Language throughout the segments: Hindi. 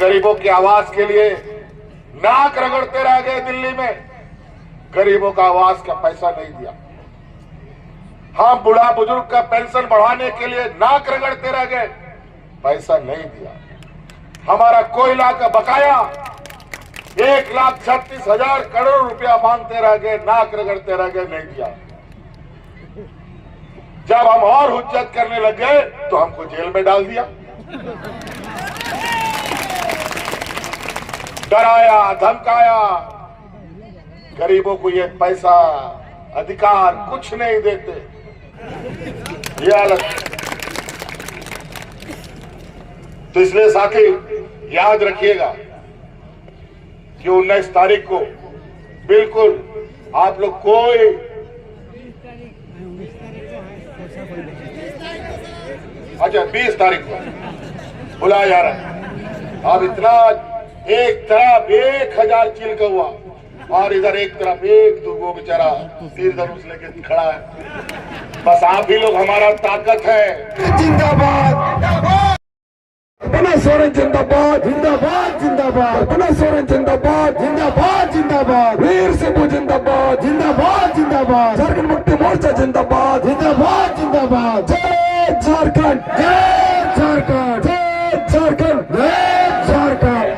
गरीबों की आवाज के लिए नाक रगड़ते रह गए दिल्ली में, गरीबों का आवाज का पैसा नहीं दिया। हम बुढ़ा बुजुर्ग का पेंशन बढ़ाने के लिए नाक रगड़ते रह गए, पैसा नहीं दिया। हमारा कोयला का बकाया 1,36,000 करोड़ रुपया मांगते रह गए, नाक रगड़ते रह गए, नहीं दिया। जब हम और हुज्जत करने लग गए तो हमको जेल में डाल दिया, डराया धमकाया। गरीबों को ये पैसा अधिकार कुछ नहीं देते, ये हालत। तो इसलिए साथी याद रखिएगा कि 19 तारीख को बिल्कुल आप लोग कोई अच्छा 20 तारीख को बुलाया जा रहा है। अब इतना एक तरफ 1,000 चील का हुआ और इधर एक तरफ एक दुगो बेचारा तीर धनुष लेके खड़ा है। बस आप ही लोग हमारा ताकत है। जिंदाबाद पुनः सोरेन, जिंदाबाद जिंदाबाद जिंदाबाद, पुनः सोरेन जिंदाबाद जिंदाबाद जिंदाबाद, वीर सिंह जिंदाबाद जिंदाबाद जिंदाबाद, झारखंड मुक्ति मोर्चा जिंदाबाद जिंदाबाद जिंदाबाद। जय झारखंड, जय झारखंड, जय झारखंड, जय झारखंड।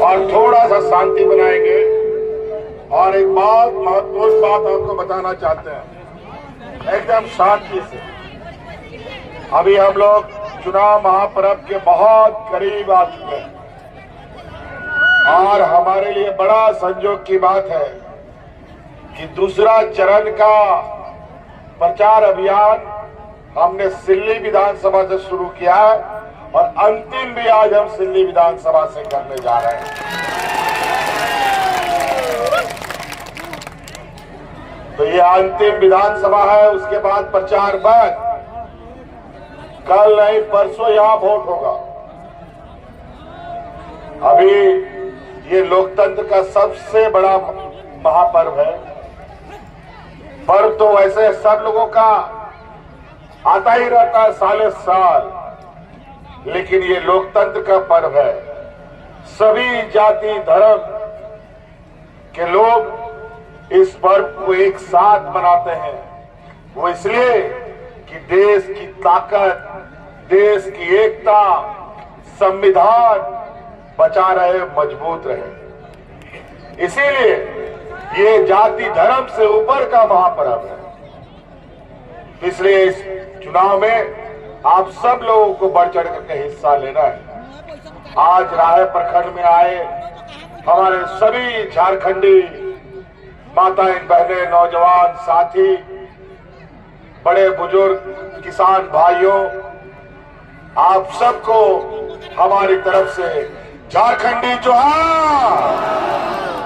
और थोड़ा सा शांति बनाएंगे। और एक बहुत महत्वपूर्ण बात आपको बताना चाहते हैं, एकदम शांति से। अभी हम लोग चुनाव महापर्व के बहुत करीब आ चुके हैं और हमारे लिए बड़ा संयोग की बात है कि दूसरा चरण का प्रचार अभियान हमने सिल्ली विधानसभा से शुरू किया है और अंतिम भी आज हम सिल्ली विधानसभा से करने जा रहे हैं। तो ये अंतिम विधानसभा है, उसके बाद प्रचार बंद। कल नहीं परसों यहां वोट होगा। अभी ये लोकतंत्र का सबसे बड़ा महापर्व है। पर्व तो वैसे सब लोगों का आता ही रहता है साले साल, लेकिन ये लोकतंत्र का पर्व है। सभी जाति धर्म के लोग इस पर्व को एक साथ मनाते हैं। वो इसलिए कि देश की ताकत, देश की एकता, संविधान बचा रहे, मजबूत रहे। इसीलिए ये जाति धर्म से ऊपर का महापर्व है। इसलिए इस चुनाव में आप सब लोगों को बढ़ चढ़ करके हिस्सा लेना है। आज राहे प्रखंड में आए हमारे सभी झारखंडी माताएं, बहनें, नौजवान साथी, बड़े बुजुर्ग, किसान भाइयों, आप सबको हमारी तरफ से झारखंडी जोहार,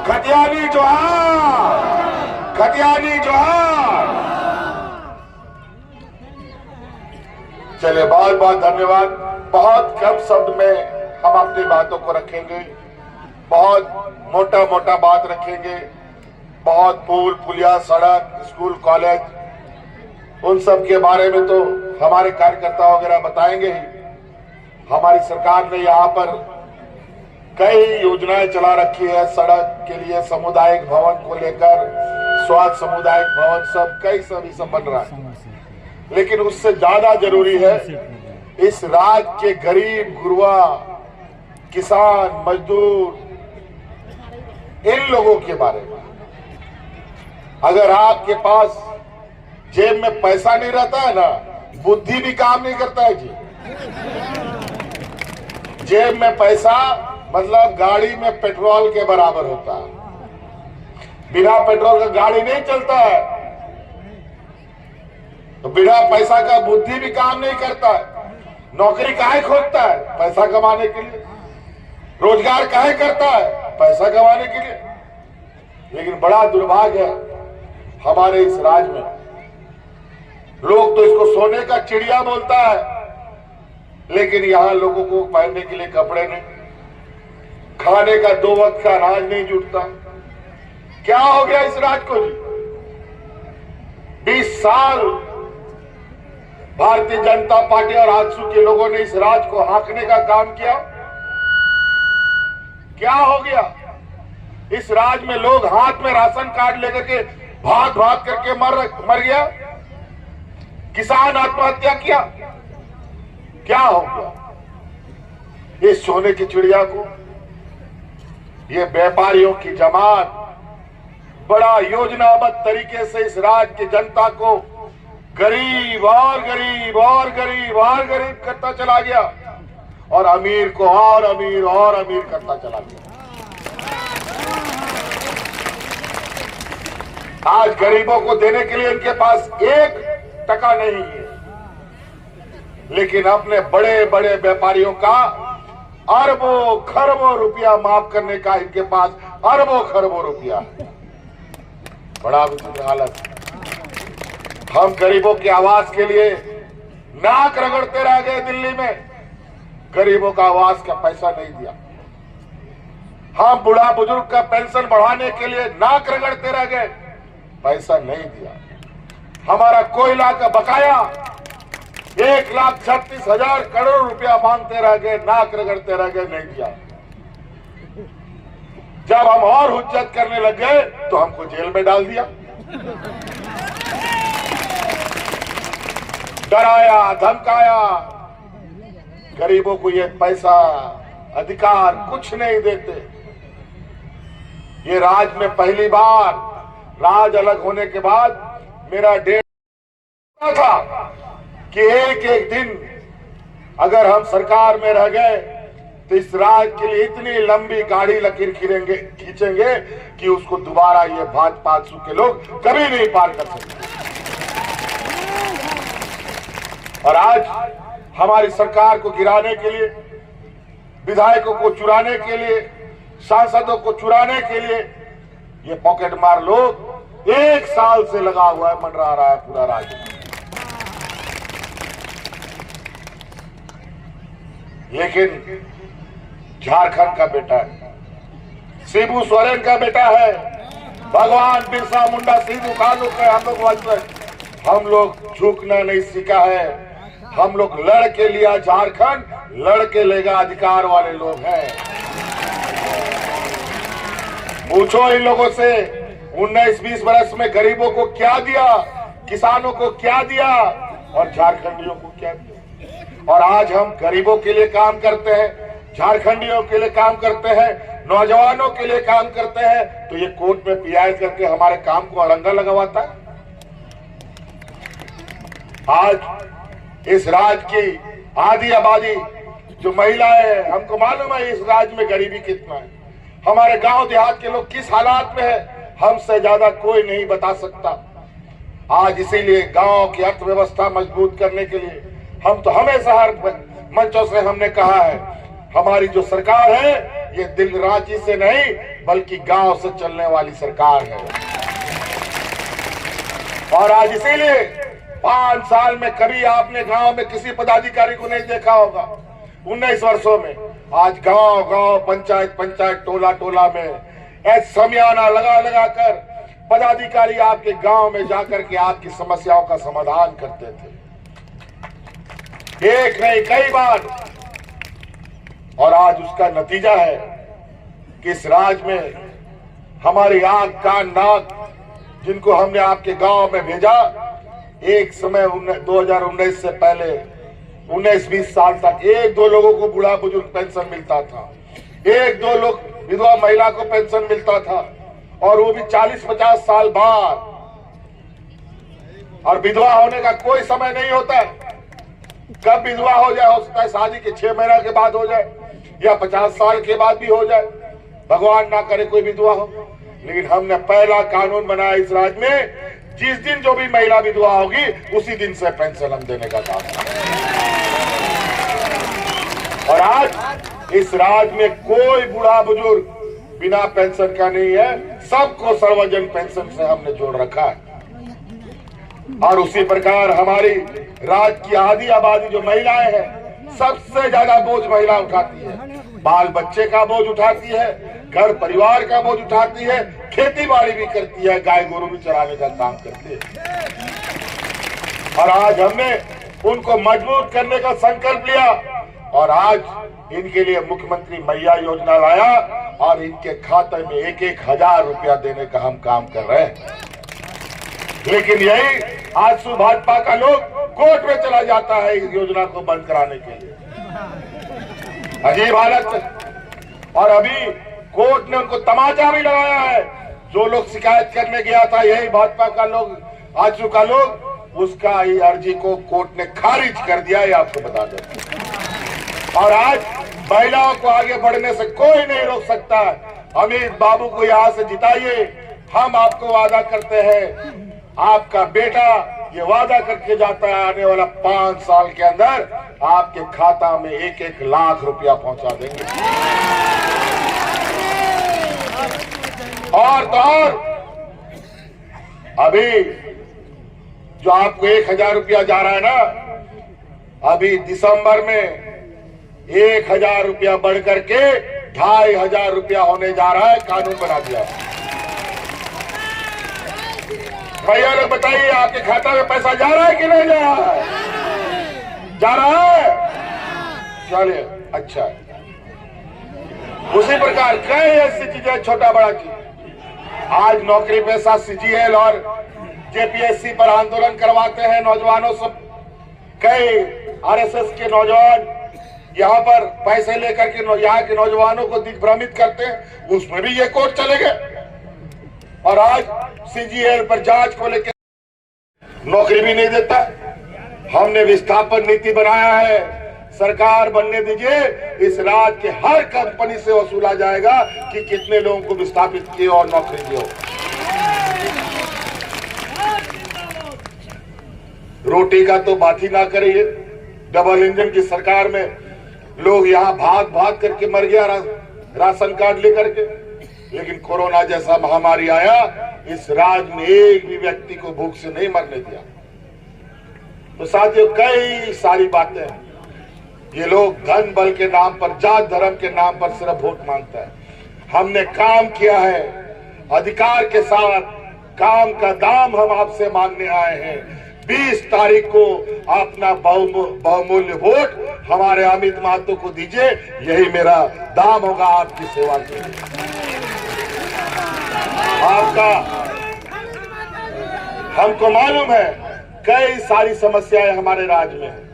खतियानी जोहार, खतियानी जोहार। चलिए बहुत बहुत धन्यवाद। बहुत कम शब्द में हम अपनी बातों को रखेंगे, बहुत मोटा मोटा बात रखेंगे। बहुत पुल पुलिया, सड़क, स्कूल, कॉलेज, उन सब के बारे में तो हमारे कार्यकर्ता वगैरह बताएंगे ही। हमारी सरकार ने यहाँ पर कई योजनाएं चला रखी है, सड़क के लिए, सामुदायिक भवन को लेकर, स्वास्थ्य सामुदायिक भवन, सब कई सब बन रहा है। लेकिन उससे ज्यादा जरूरी है इस राज्य के गरीब गुरबा, किसान, मजदूर, इन लोगों के बारे में। अगर आपके पास जेब में पैसा नहीं रहता है ना, बुद्धि भी काम नहीं करता है जी। जेब में पैसा मतलब गाड़ी में पेट्रोल के बराबर होता है। बिना पेट्रोल का गाड़ी नहीं चलता है। तो बिना पैसा का बुद्धि भी काम नहीं करता है। नौकरी काहे खोजता है? पैसा कमाने के लिए। रोजगार काहे करता है? पैसा कमाने के लिए। लेकिन बड़ा दुर्भाग्य है हमारे इस राज्य में, लोग तो इसको सोने का चिड़िया बोलता है, लेकिन यहां लोगों को पहनने के लिए कपड़े नहीं, खाने का 2 वक्त का अनाज नहीं जुटता। क्या हो गया इस राज्य को जी? 20 साल भारतीय जनता पार्टी और आजसू के लोगों ने इस राज्य को हाँकने का काम किया। क्या हो गया? इस राज्य में लोग हाथ में राशन कार्ड लेकर के भाग भाग करके मर गया। किसान आत्महत्या किया। क्या हो गया? ये सोने की चिड़िया को, ये व्यापारियों की जमात बड़ा योजनाबद्ध तरीके से इस राज्य की जनता को गरीब और गरीब और गरीब और गरीब करता चला गया और अमीर को और अमीर करता चला गया। आज गरीबों को देने के लिए इनके पास 1 टका नहीं है, लेकिन अपने बड़े बड़े व्यापारियों का अरबों खरबों रुपया माफ करने का इनके पास अरबों खरबों रुपया है। बड़ा विचित्र हालत। हम गरीबों की आवाज के लिए नाक रगड़ते रह गए दिल्ली में, गरीबों का आवाज का पैसा नहीं दिया। हम बूढ़ा बुजुर्ग का पेंशन बढ़ाने के लिए नाक रगड़ते रह गए, पैसा नहीं दिया। हमारा कोयला का बकाया 1,36,000 करोड़ रुपया मांगते रह गए, नाक रगड़ते रह गए, नहीं दिया। जब हम और हुज्जत करने लग गए तो हमको जेल में डाल दिया, डराया धमकाया। गरीबों को ये पैसा अधिकार कुछ नहीं देते। ये राज्य में पहली बार राज अलग होने के बाद मेरा डेढ़ था कि एक एक दिन अगर हम सरकार में रह गए तो इस राज्य के लिए इतनी लंबी गाड़ी लकीर खींचेंगे कि उसको दोबारा ये भाजपा के लोग कभी नहीं पार कर सकते। और आज हमारी सरकार को गिराने के लिए, विधायकों को चुराने के लिए, सांसदों को चुराने के लिए ये पॉकेट मार लोग 1 साल से लगा हुआ है, मंडरा रहा है पूरा राज्य। लेकिन झारखंड का बेटा है, शिबू सोरेन का बेटा है, भगवान बिरसा मुंडा सिद्धू कानू के हम लोग झुकना नहीं सीखा है। हम लोग लड़ के लिया झारखंड, लड़ के लेगा अधिकार वाले लोग हैं। पूछो इन लोगों से 19-20 वर्ष में गरीबों को क्या दिया, किसानों को क्या दिया और झारखंडियों को क्या दिया। और आज हम गरीबों के लिए काम करते हैं, झारखंडियों के लिए काम करते हैं, नौजवानों के लिए काम करते हैं, तो ये कोर्ट में पीआई करके हमारे काम को अड़ंगा लगवाता है। आज इस राज्य की आधी आबादी जो महिलाएं हैं, हमको मालूम है इस राज्य में गरीबी कितना है। हमारे गांव देहात के लोग किस हालात में है, हमसे ज्यादा कोई नहीं बता सकता। आज इसीलिए गांव की अर्थव्यवस्था मजबूत करने के लिए हम तो हमेशा हर मंचों से हमने कहा है, हमारी जो सरकार है ये दिल्ली रांची से नहीं बल्कि गांव से चलने वाली सरकार है। और आज इसीलिए 5 साल में कभी आपने गांव में किसी पदाधिकारी को नहीं देखा होगा। 19 वर्षों में आज गांव गांव, पंचायत पंचायत, टोला टोला में समियाना लगा लगा कर पदाधिकारी आपके गांव में जाकर के आपकी समस्याओं का समाधान करते थे, एक नहीं कई बार। और आज उसका नतीजा है कि इस राज्य में हमारी आंख कान नाक जिनको हमने आपके गांव में भेजा, एक समय 2019 से पहले 19-20 साल तक 1-2 लोगों को बूढ़ा बुजुर्ग पेंशन मिलता था, 1-2 लोग विधवा महिला को पेंशन मिलता था, और वो भी 40-50 साल बाद। और विधवा होने का कोई समय नहीं होता, कब विधवा हो जाए, हो सकता है शादी के 6 महीना के बाद हो जाए या 50 साल के बाद भी हो जाए, भगवान ना करे कोई विधवा हो। लेकिन हमने पहला कानून बनाया इस राज्य में, जिस दिन जो भी महिला विधवा होगी उसी दिन से पेंशन हम देने का काम करें। और आज इस राज्य में कोई बूढ़ा बुजुर्ग बिना पेंशन का नहीं है, सबको सर्वजन पेंशन से हमने जोड़ रखा है। और उसी प्रकार हमारी राज्य की आधी आबादी जो महिलाएं हैं, सबसे ज्यादा बोझ महिला उठाती है, बाल बच्चे का बोझ उठाती है, घर परिवार का बोझ उठाती है, खेती बाड़ी भी करती है, गाय गोरू भी चराने का काम करती है। और आज हमने उनको मजबूत करने का संकल्प लिया और आज इनके लिए मुख्यमंत्री मैया योजना लाया और इनके खाते में 1,000 रुपया देने का हम काम कर रहे हैं। लेकिन यही आजसू भाजपा का लोग कोर्ट में चला जाता है इस योजना को बंद कराने के लिए। अजीब हालत। और अभी कोर्ट ने उनको तमाचा भी लगाया है। जो लोग शिकायत करने गया था यही भाजपा का लोग, आजसू का लोग, उसका ही अर्जी को कोर्ट ने खारिज कर दिया, ये आपको बता दें। और आज महिलाओं को आगे बढ़ने से कोई नहीं रोक सकता। अमित बाबू को यहाँ से जिताइए। हम आपको वादा करते हैं, आपका बेटा ये वादा करके जाता है आने वाला 5 साल के अंदर आपके खाता में 1-1 लाख रुपया पहुंचा देंगे। और तो और अभी जो आपको 1,000 रुपया जा रहा है ना, अभी दिसंबर में 1,000 रुपया बढ़ करके 2,500 रुपया होने जा रहा है। कानून बना दिया। भैया लोग बताइए, आपके खाता में पैसा जा रहा है कि नहीं जा रहा है? जा रहा है। चलिए, अच्छा है। उसी प्रकार कई ऐसी चीजें, छोटा बड़ा चीज, आज नौकरी पेशा सीजीएल और जेपीएससी पर आंदोलन करवाते हैं नौजवानों से। कई आरएसएस के नौजवान यहाँ पर पैसे लेकर के यहाँ के नौजवानों को दिग्भ्रमित करते हैं, उसमें भी ये कोर्ट चले गए। और आज सीजीएल पर जांच को लेकर नौकरी भी नहीं देता। हमने विस्थापन नीति बनाया है, सरकार बनने दीजिए, इस राज्य के हर कंपनी से वसूला जाएगा कि कितने लोगों को विस्थापित किए और नौकरी दी हो। रोटी का तो बात ही ना करिए। डबल इंजन की सरकार में लोग यहाँ भाग भाग करके मर गया राशन कार्ड लेकर के। लेकिन कोरोना जैसा महामारी आया, इस राज्य में एक भी व्यक्ति को भूख से नहीं मरने दिया। तो साथियों, कई सारी बातें हैं। ये लोग धन बल के नाम पर, जात धर्म के नाम पर सिर्फ वोट मांगता है। हमने काम किया है अधिकार के साथ। काम का दाम हम आपसे मांगने आए हैं। 20 तारीख को अपना बहुमूल्य वोट हमारे अमित महतो को दीजिए। यही मेरा दाम होगा आपकी सेवा के लिए। आपका, हमको मालूम है कई सारी समस्याएं हमारे राज्य में है।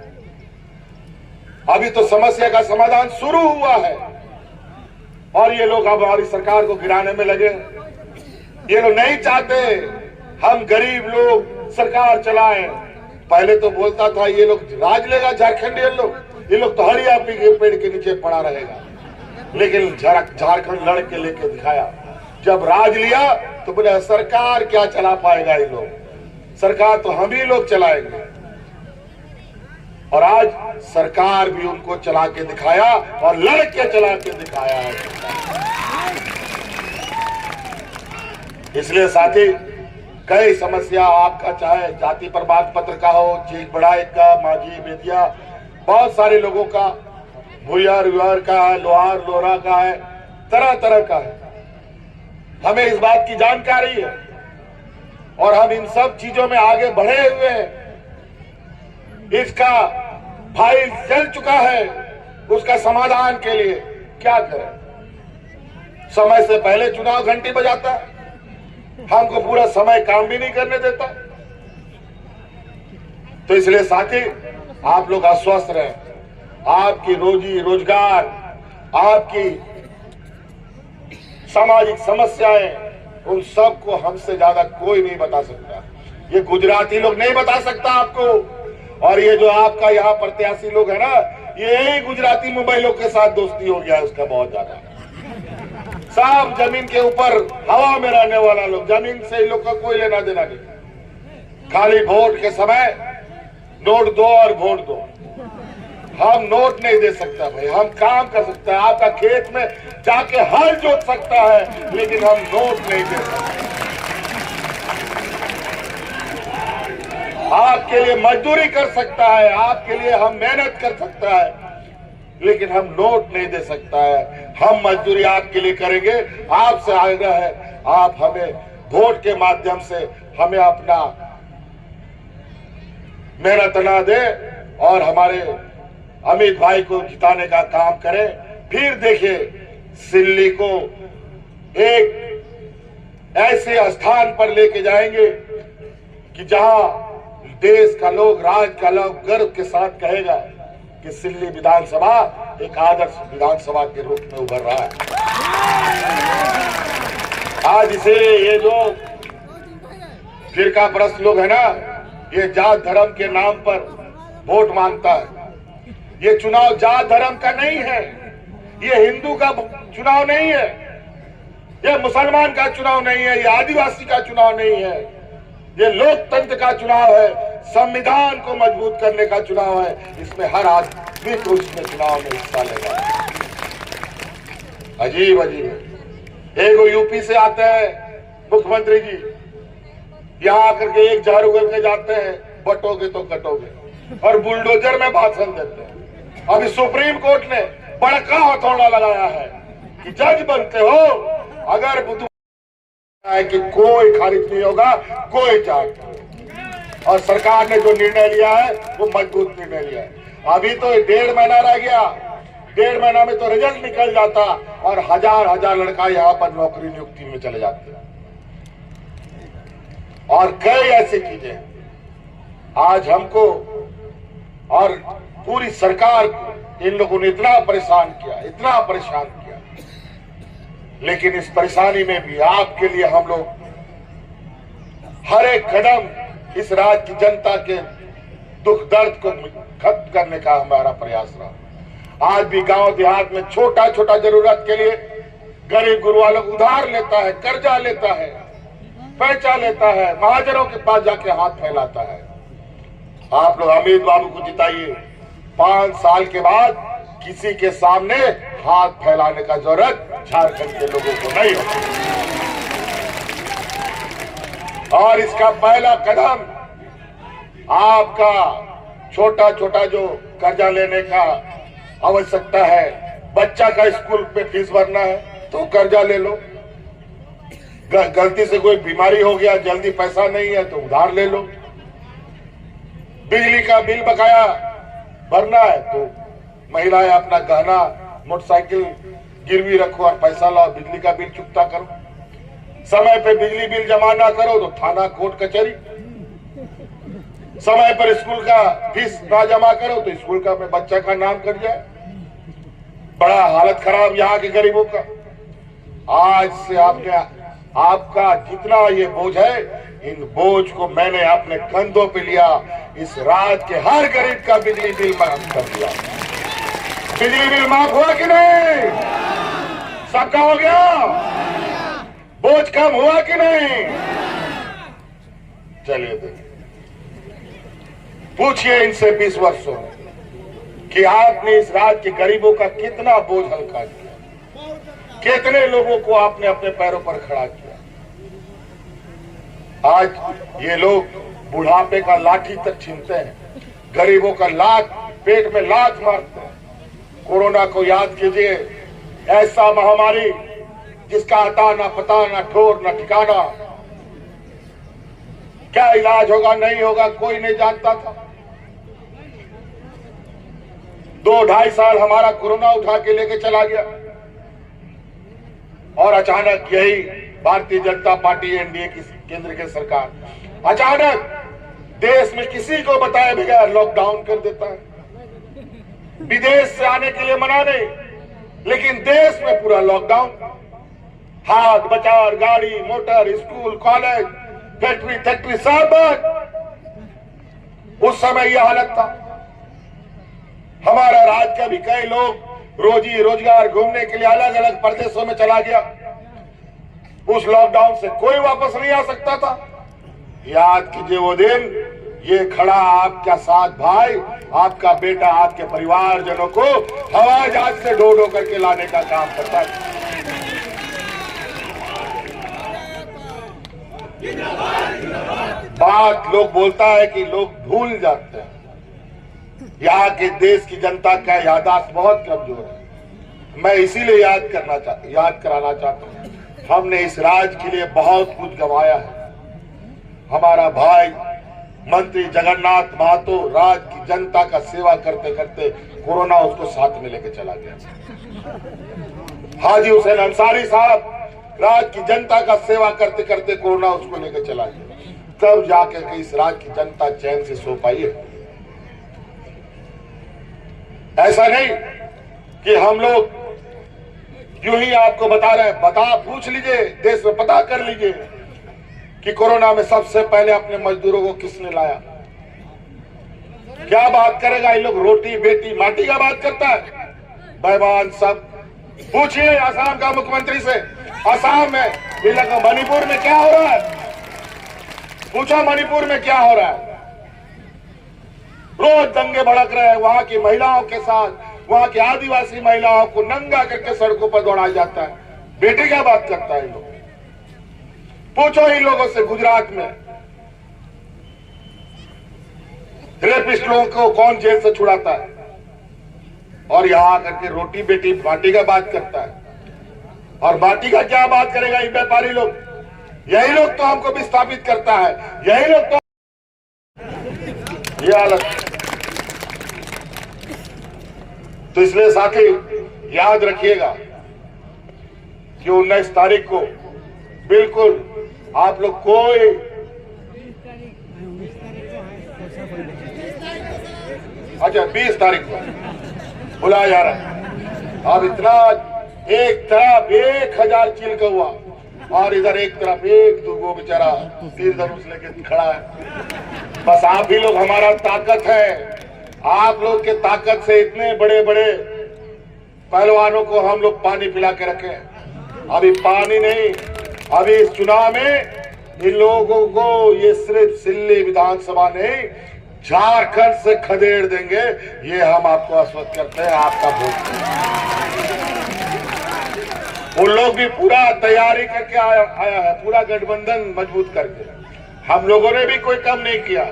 अभी तो समस्या का समाधान शुरू हुआ है और ये लोग अब हमारी सरकार को गिराने में लगे। ये लोग नहीं चाहते हम गरीब लोग सरकार चलाएं। पहले तो बोलता था ये लोग राज लेगा झारखंडी लोग, ये लोग तो हरिया के पेड़ के नीचे पड़ा रहेगा। लेकिन झारखंड लड़ के लेके दिखाया। जब राज लिया तो बोले सरकार क्या चला पाएगा ये लोग, सरकार तो हम ही लोग चलाएंगे। और आज सरकार भी उनको चला के दिखाया और लड़ के चला के दिखाया है। इसलिए साथी, कई समस्या आपका, चाहे जाति प्रमाण पत्र का हो, चीख बढ़ाई का, मांझी बेदिया, बहुत सारे लोगों का, भूयार व्यूहार का है, लोहार लोहरा का है, तरह तरह का है। हमें इस बात की जानकारी है और हम इन सब चीजों में आगे बढ़े हुए हैं। इसका फाइल चल चुका है, उसका समाधान के लिए क्या करें। समय से पहले चुनाव घंटी बजाता है, हमको पूरा समय काम भी नहीं करने देता। तो इसलिए साथी, आप लोग आश्वस्त रहें। आपकी रोजी रोजगार, आपकी सामाजिक समस्याएं, उन सब को हमसे ज्यादा कोई नहीं बता सकता। ये गुजराती लोग नहीं बता सकता आपको। और ये जो आपका यहाँ प्रत्याशी लोग है ना, ये गुजराती मुंबई लोग के साथ दोस्ती हो गया है उसका बहुत ज्यादा। सब जमीन के ऊपर हवा में रहने वाला लोग, जमीन से इन लोग का कोई लेना देना नहीं। खाली वोट के समय नोट दो और वोट दो। हम नोट नहीं दे सकता भाई, हम काम कर सकता है। आपका खेत में जाके हल जोत सकता है, लेकिन हम नोट नहीं दे सकते। आपके लिए मजदूरी कर सकता है, आपके लिए हम मेहनत कर सकता है, लेकिन हम नोट नहीं दे सकता है। हम मजदूरी आपके लिए करेंगे। आपसे आग्रह है, आप हमें वोट के माध्यम से हमें अपना मेहनत ना दे और हमारे अमित भाई को जिताने का काम करें। फिर देखिए सिल्ली को एक ऐसे स्थान पर लेके जाएंगे कि जहां देश का लोग, राज्य का लोग गर्व के साथ कहेगा कि सिल्ली विधानसभा एक आदर्श विधानसभा के रूप में उभर रहा है। आज इसे ये जो फिरका परस्त लोग है ना, ये जात धर्म के नाम पर वोट मांगता है। ये चुनाव जात धर्म का नहीं है, ये हिंदू का चुनाव नहीं है, ये मुसलमान का चुनाव नहीं है, ये आदिवासी का चुनाव नहीं है, ये लोकतंत्र का चुनाव है, संविधान को मजबूत करने का चुनाव है। इसमें हर आदमी को इसमें चुनाव में हिस्सा लेगा। अजीब अजीब एक यूपी से आते हैं मुख्यमंत्री जी, यहाँ आकर के एक झाड़ू करके जाते हैं, बटोगे तो कटोगे, और बुलडोजर में भाषण देते हैं। अभी सुप्रीम कोर्ट ने बड़का हथौड़ा लगाया है कि जज बनते हो अगर बुद्ध है कि कोई खारिज नहीं होगा, कोई चार्ज। और सरकार ने जो निर्णय लिया है वो मजबूत निर्णय लिया है। अभी तो 1.5 महीना रह गया, 1.5 महीना में तो रिजल्ट निकल जाता और हजार लड़का यहाँ पर नौकरी नियुक्ति में चले जाते हैं। और कई ऐसी चीजें आज हमको और पूरी सरकार को इन लोगों ने इतना परेशान किया, इतना परेशान किया। लेकिन इस परेशानी में भी आपके लिए हम लोग हर एक कदम इस राज्य की जनता के दुख दर्द को खत्म करने का हमारा प्रयास रहा। आज भी गांव देहात में छोटा छोटा जरूरत के लिए गरीब गुरुआ लोग उधार लेता है, कर्जा लेता है, पैसा लेता है, महाजनों के पास जाके हाथ फैलाता है। आप लोग अमित बाबू को जिताइए। 5 साल के बाद किसी के सामने हाथ फैलाने का जरूरत झारखंड के लोगों को नहीं होगा। और इसका पहला कदम आपका छोटा छोटा जो कर्जा लेने का आवश्यकता है, बच्चा का स्कूल पे फीस भरना है तो कर्जा ले लो, गलती से कोई बीमारी हो गया, जल्दी पैसा नहीं है तो उधार ले लो, बिजली का बिल बकाया भरना है तो महिलाएं अपना गहना मोटरसाइकिल गिरवी रखो और पैसा लाओ, बिजली का बिल चुकता करो। समय पे बिजली बिल जमा ना करो तो थाना कोर्ट कचहरी। समय पर स्कूल का फीस ना जमा करो तो स्कूल का में बच्चा का नाम कट जाए। बड़ा हालत खराब यहाँ के गरीबों का। आज से आपका जितना ये बोझ है, इन बोझ को मैंने अपने कंधों पे लिया। इस राज्य के हर गरीब का बिजली बिल माफ कर दिया। बिजली बिल माफ हुआ कि नहीं? सबका हो गया? बोझ कम हुआ कि नहीं? चलिए देखिए, पूछिए इनसे 20 वर्षों में कि आपने इस राज्य के गरीबों का कितना बोझ हल्का किया, कितने लोगों को आपने अपने पैरों पर खड़ा किया। आज ये लोग बुढ़ापे का लाठी तक छीनते हैं, गरीबों का पेट में लात मारते हैं। कोरोना को याद कीजिए, ऐसा महामारी जिसका आता ना पता, ना ठोर, ना ठिकाना, क्या इलाज होगा नहीं होगा कोई नहीं जानता था। 2-2.5 साल हमारा कोरोना उठा के लेके चला गया और अचानक यही भारतीय जनता पार्टी एनडीए की केंद्र की सरकार अचानक देश में किसी को बताए बगैर लॉकडाउन कर देता है। विदेश से आने के लिए मना नहीं, लेकिन देश में पूरा लॉकडाउन। हाथ बाजार, गाड़ी मोटर, स्कूल कॉलेज, फैक्ट्री सब बंद। उस समय यह हालत था। हमारा राज्य का भी कई लोग रोजी रोजगार घूमने के लिए अलग अलग प्रदेशों में चला गया। उस लॉकडाउन से कोई वापस नहीं आ सकता था। याद कीजिए वो दिन, ये खड़ा आपका साथ भाई, आपका बेटा, आपके परिवारजनों को हवाई जहाज से ढो करके लाने का काम करता था। बात लोग बोलता है कि लोग भूल जाते हैं। यहाँ के देश की जनता का याददाश्त बहुत कमजोर है। मैं इसीलिए याद कराना चाहता हूँ। हमने इस राज्य के लिए बहुत कुछ गंवाया है। हमारा भाई मंत्री जगन्नाथ महतो राज्य की जनता का सेवा करते करते कोरोना उसको साथ में लेके चला गया। हाजी हुसैन अंसारी साहब राज्य की जनता का सेवा करते करते कोरोना उसको लेके चला गया। तब जाकर के इस राज्य की जनता चैन से सो पाई है। ऐसा नहीं कि हम लोग यूं ही आपको बता रहे हैं। पूछ लीजिए, देश में पता कर लीजिए कि कोरोना में सबसे पहले अपने मजदूरों को किसने लाया। क्या बात करेगा ये लोग, रोटी बेटी माटी का बात करता है बेईमान सब। पूछिए असम का मुख्यमंत्री से, असम में ये लगा मणिपुर में क्या हो रहा है, पूछो मणिपुर में क्या हो रहा है। रोज दंगे भड़क रहे हैं, वहां की महिलाओं के साथ, वहां की आदिवासी महिलाओं को नंगा करके सड़कों पर दौड़ाया जाता है। बेटी क्या बात करता है लोग, पूछो इन लोगों से। गुजरात में रेपिस्ट लोगों को कौन जेल से छुड़ाता है, और यहां आकर के रोटी बेटी बाटी का बात करता है। और बाटी का क्या बात करेगा ये व्यापारी लोग, यही लोग तो हमको विस्थापित करता है, यही लोग तो ये हालत। तो इसलिए साथी याद रखिएगा कि 19 तारीख को बिल्कुल आप लोग कोई अच्छा 20 तारीख को बुलाया जा रहा है। अब इतना एक तरफ 1000 चील का हुआ और इधर एक तरफ एक दुगो बेचारा तीर धनुष लेके खड़ा है। बस आप ही लोग हमारा ताकत है। आप लोग के ताकत से इतने बड़े बड़े पहलवानों को हम लोग पानी पिला के रखे। अभी पानी नहीं, अभी इस चुनाव में इन लोगों को ये सिर्फ सिल्ली विधानसभा नहीं, झारखंड से खदेड़ देंगे, ये हम आपको आश्वस्त करते हैं। आपका वोट उन लोग भी पूरा तैयारी करके आया है, पूरा गठबंधन मजबूत करके। हम लोगों ने भी कोई कम नहीं किया।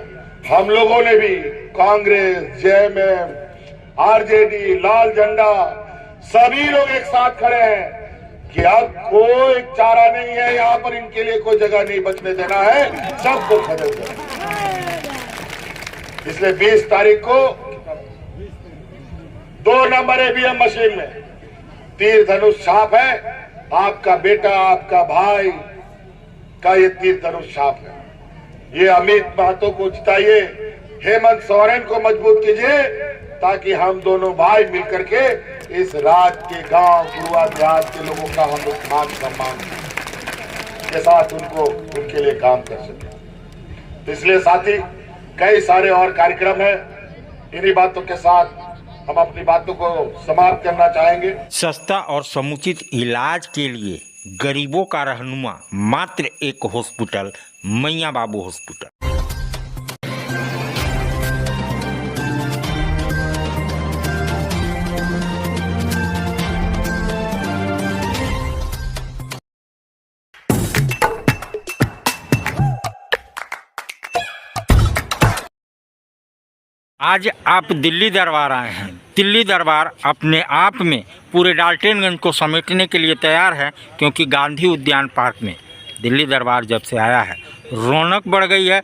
हम लोगों ने भी कांग्रेस, जेएमएम, आरजेडी, लाल झंडा सभी लोग एक साथ खड़े हैं कि अब कोई चारा नहीं है, यहाँ पर इनके लिए कोई जगह नहीं बचने देना है, सबको खदेड़ देना। इसलिए 20 तारीख को 2 नंबर ईवीएम मशीन में तीर धनुष छाप है। आपका बेटा, आपका भाई का ये तीर धनुष छाप है। ये अमित महतो को जिताइए, हेमंत सोरेन को मजबूत कीजिए, ताकि हम दोनों भाई मिलकर के इस राज्य के गांव गुरुआ देहात के लोगों का हम लोग मान सम्मान के साथ उनके लिए काम कर सके। तो इसलिए साथी कई सारे और कार्यक्रम हैं। इन्हीं बातों के साथ हम अपनी बातों को समाप्त करना चाहेंगे। सस्ता और समुचित इलाज के लिए गरीबों का रहनुमा मात्र एक हॉस्पिटल, मैया बाबू हॉस्पिटल। आज आप दिल्ली दरबार आए हैं। दिल्ली दरबार अपने आप में पूरे डाल्टनगंज को समेटने के लिए तैयार है, क्योंकि गांधी उद्यान पार्क में दिल्ली दरबार जब से आया है रौनक बढ़ गई है।